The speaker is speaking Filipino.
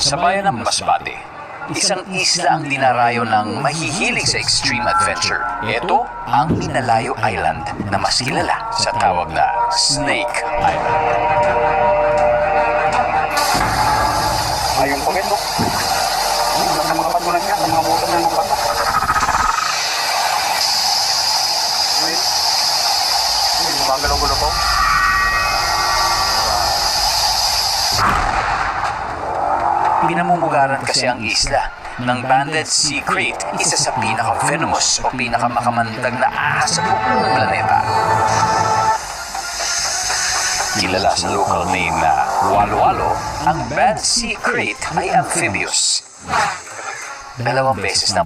Sa bayan ng Masbate, isang isla ang dinarayo ng mahihilig sa extreme adventure. Ito ang Inalayo Island na mas kilala sa tawag na Snake Island. Ayun po ito. Ang mga patulan niya, ang mga motor ng mga bata. Gumagalaw-galaw po. Pinamumugaran kasi ang isla ng Banded Sea Crate, isa sa pinaka-venomous o pinaka-makamandag na ahas sa buong planeta. Kilala sa local name na Walo-Walo, ang Bad Sea Crate ay amphibious. 2 beses na